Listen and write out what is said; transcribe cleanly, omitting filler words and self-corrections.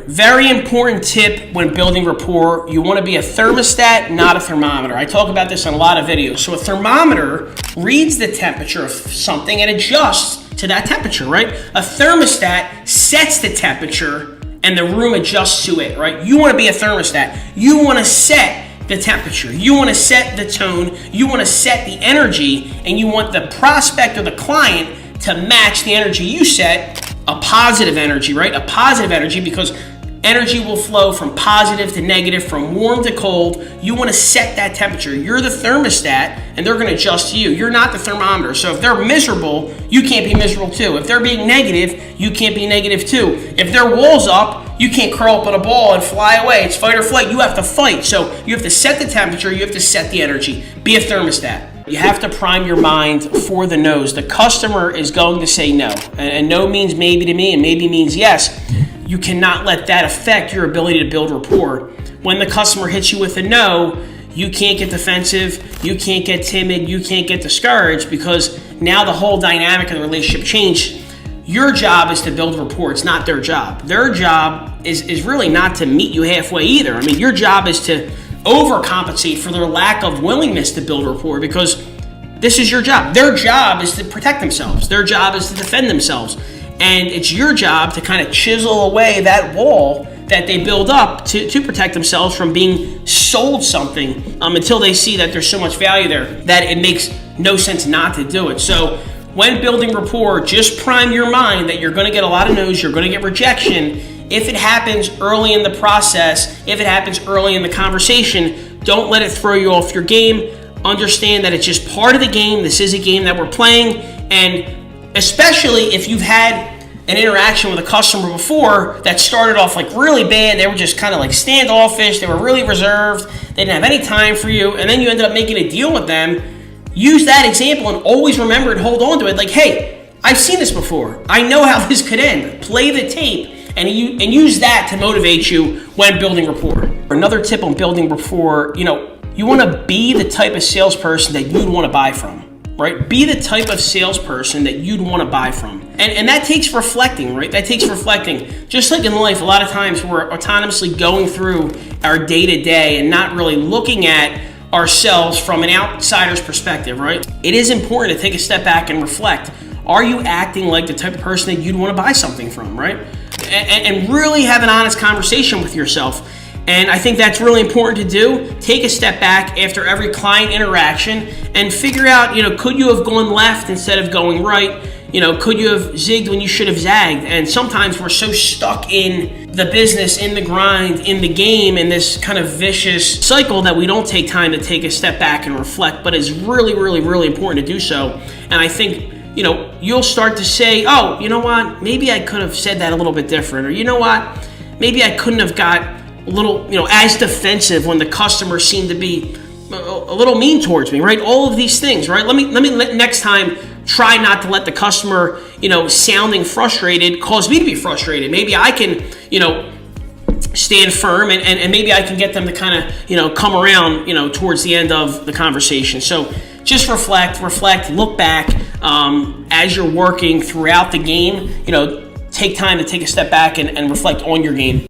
Very important tip when building rapport. You want to be a thermostat, not a thermometer. I talk about this on a lot of videos. So a thermometer reads the temperature of something and adjusts to that temperature, right? A thermostat sets the temperature and the room adjusts to it, right? You want to be a thermostat. You want to set the temperature. You want to set the tone. You want to set the energy, and you want the prospect or the client to match the energy you set, a positive energy, right? A positive energy, because energy will flow from positive to negative, from warm to cold. You want to set that temperature. You're the thermostat, and they're going to adjust to you. You're not the thermometer. So if they're miserable, you can't be miserable too. If they're being negative, you can't be negative too. If their wall's up, you can't curl up in a ball and fly away. It's fight or flight. You have to fight. So you have to set the temperature. You have to set the energy. Be a thermostat. You have to prime your mind for the no's. The customer is going to say no. And no means maybe to me, and maybe means yes. You cannot let that affect your ability to build rapport. When the customer hits you with a no, you can't get defensive, you can't get timid, you can't get discouraged, because now the whole dynamic of the relationship changed. Your job is to build rapport. It's not their job. Their job is really not to meet you halfway either. I mean, your job is to overcompensate for their lack of willingness to build rapport, because this is your job. Their job is to protect themselves. Their job is to defend themselves. And it's your job to kind of chisel away that wall that they build up to protect themselves from being sold something until they see that there's so much value there that it makes no sense not to do it. So when building rapport, just prime your mind that you're going to get a lot of no's, you're going to get rejection. If it happens early in the process, if it happens early in the conversation, don't let it throw you off your game. Understand that it's just part of the game. This is a game that we're playing, and especially if you've had an interaction with a customer before that started off like really bad, they were just kind of like standoffish, they were really reserved, they didn't have any time for you, and then you ended up making a deal with them. Use that example and always remember and hold on to it. Like, hey, I've seen this before. I know how this could end. Play the tape and use that to motivate you when building rapport. Another tip on building rapport, you want to be the type of salesperson that you'd want to buy from. Right? Be the type of salesperson that you'd want to buy from. And that takes reflecting, right? That takes reflecting. Just like in life, a lot of times we're autonomously going through our day-to-day and not really looking at ourselves from an outsider's perspective, right? It is important to take a step back and reflect. Are you acting like the type of person that you'd want to buy something from, right? And really have an honest conversation with yourself. And I think that's really important to do. Take a step back after every client interaction and figure out, could you have gone left instead of going right? Could you have zigged when you should have zagged? And sometimes we're so stuck in the business, in the grind, in the game, in this kind of vicious cycle that we don't take time to take a step back and reflect. But it's really, really, really important to do so. And I think, you'll start to say, oh, you know what? Maybe I could have said that a little bit different. Or you know what? Maybe I couldn't have got a little, as defensive when the customer seemed to be a little mean towards me, right? All of these things, right? Let me next time try not to let the customer, sounding frustrated cause me to be frustrated. Maybe I can, stand firm and maybe I can get them to kind of, come around, towards the end of the conversation. So just reflect, look back as you're working throughout the game, take time to take a step back and reflect on your game.